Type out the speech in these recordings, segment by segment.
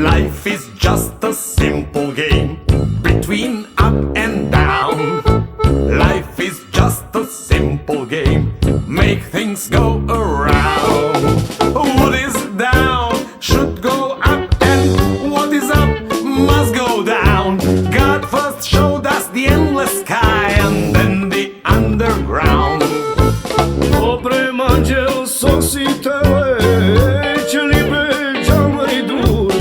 Life is just a simple game between up and down. Life is just a simple game, make things go around. What is down should go up, and what is up must go down. God first showed us the endless sky and then the underground. Opremangiel sositele ce libe mai dur.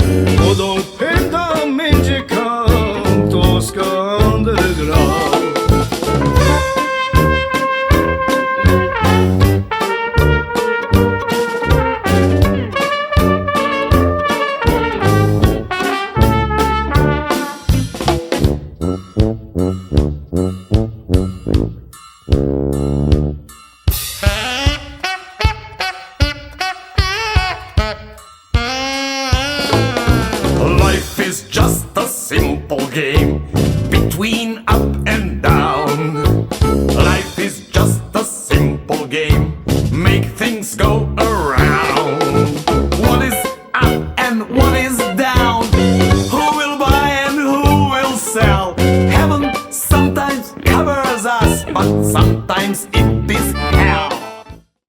Odon penda menge cantos ca underground. Life is just a simple game between up and down. Life is just a simple game,